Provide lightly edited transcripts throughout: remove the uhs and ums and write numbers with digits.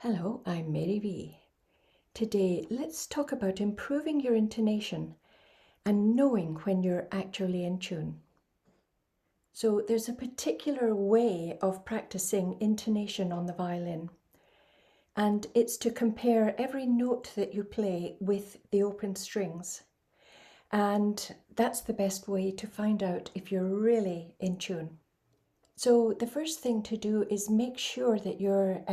Hello, I'm Mary V. Today, let's talk about improving your intonation and knowing when you're actually in tune. So there's a particular way of practicing intonation on the violin, and it's to compare every note that you play with the open strings. And that's the best way to find out if you're really in tune. So the first thing to do is make sure that your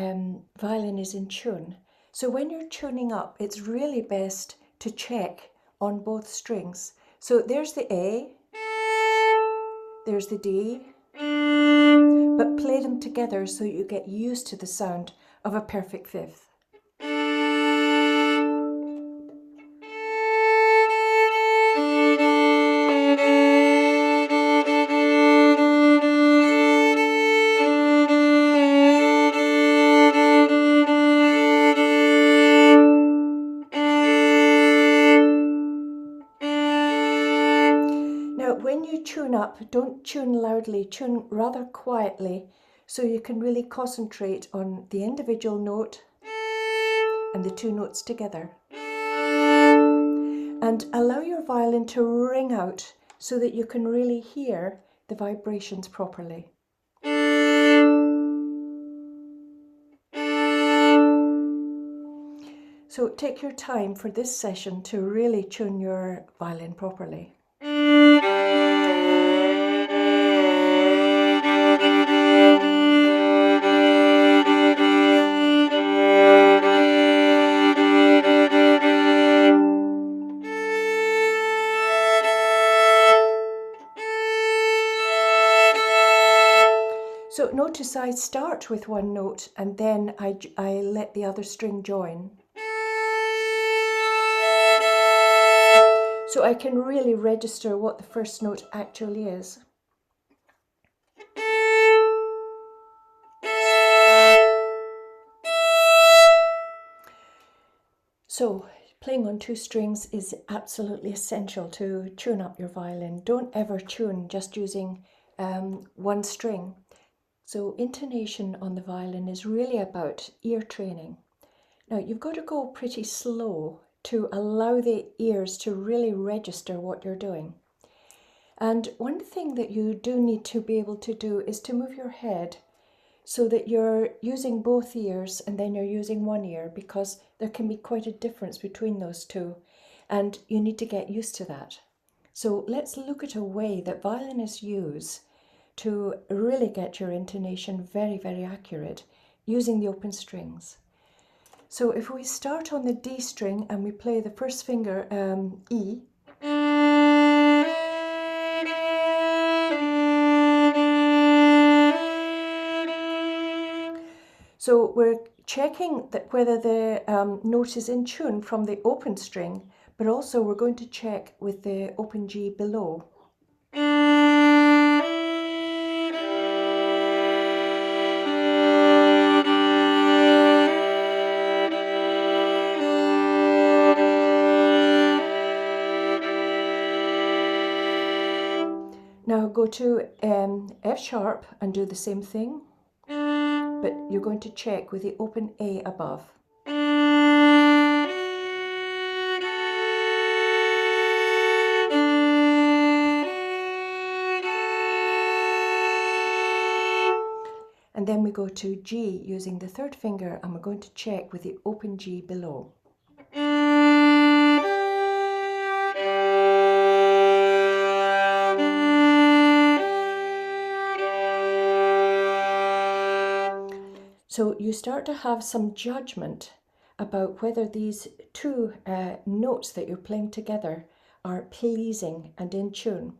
violin is in tune. So when you're tuning up, it's really best to check on both strings. So there's the A, there's the D, but play them together so you get used to the sound of a perfect fifth. Now, when you tune up, don't tune loudly, tune rather quietly so you can really concentrate on the individual note and the two notes together. And allow your violin to ring out so that you can really hear the vibrations properly. So take your time for this session to really tune your violin properly. So notice I start with one note and then I let the other string join. So I can really register what the first note actually is. So playing on two strings is absolutely essential to tune up your violin. Don't ever tune just using one string. So intonation on the violin is really about ear training. Now you've got to go pretty slow to allow the ears to really register what you're doing. And one thing that you do need to be able to do is to move your head so that you're using both ears and then you're using one ear, because there can be quite a difference between those two and you need to get used to that. So let's look at a way that violinists use to really get your intonation very, very accurate using the open strings. So if we start on the D string and we play the first finger E, so we're checking that whether the note is in tune from the open string, but also we're going to check with the open G below. Now go to F sharp and do the same thing, but you're going to check with the open A above. And then we go to G using the third finger and we're going to check with the open G below. So you start to have some judgment about whether these two notes that you're playing together are pleasing and in tune.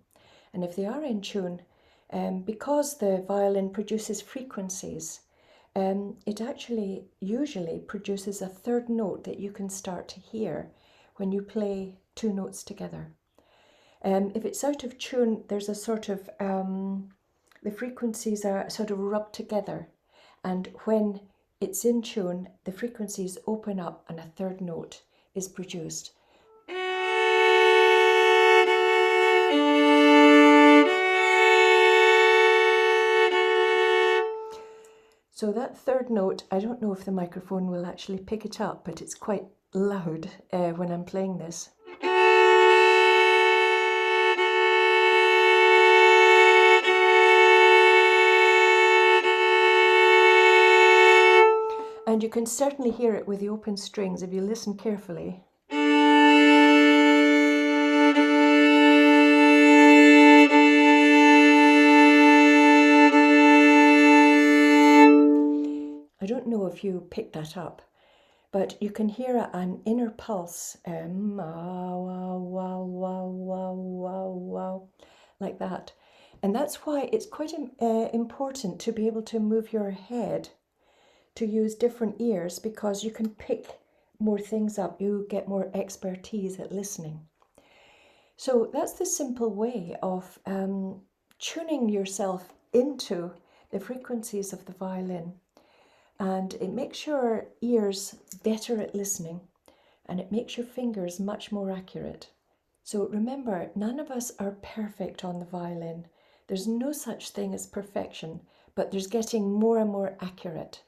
And if they are in tune, because the violin produces frequencies, it actually usually produces a third note that you can start to hear when you play two notes together. If it's out of tune, there's a sort of, the frequencies are sort of rubbed together. And when it's in tune, the frequencies open up and a third note is produced. So that third note, I don't know if the microphone will actually pick it up, but it's quite loud when I'm playing this. And you can certainly hear it with the open strings if you listen carefully. I don't know if you picked that up, but you can hear an inner pulse, wow, wow, wow, wow, wow, wow, like that. And that's why it's quite important to be able to move your head, to use different ears, because you can pick more things up. You get more expertise at listening. So that's the simple way of tuning yourself into the frequencies of the violin. And it makes your ears better at listening, and it makes your fingers much more accurate. So remember, none of us are perfect on the violin. There's no such thing as perfection, but there's getting more and more accurate.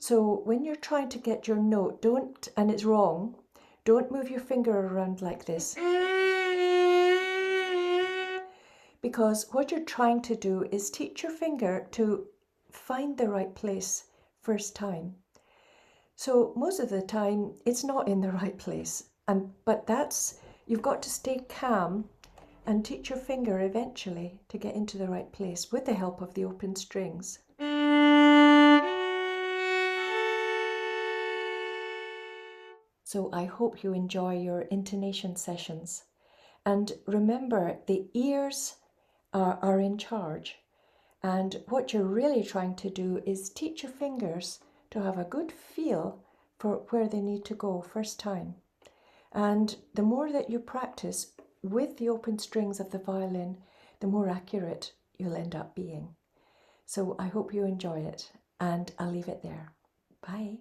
So when you're trying to get your note, and it's wrong, don't move your finger around like this. Because what you're trying to do is teach your finger to find the right place first time. So most of the time it's not in the right place, but you've got to stay calm and teach your finger eventually to get into the right place with the help of the open strings. So I hope you enjoy your intonation sessions. And remember, the ears are in charge. And what you're really trying to do is teach your fingers to have a good feel for where they need to go first time. And the more that you practice with the open strings of the violin, the more accurate you'll end up being. So I hope you enjoy it, and I'll leave it there. Bye.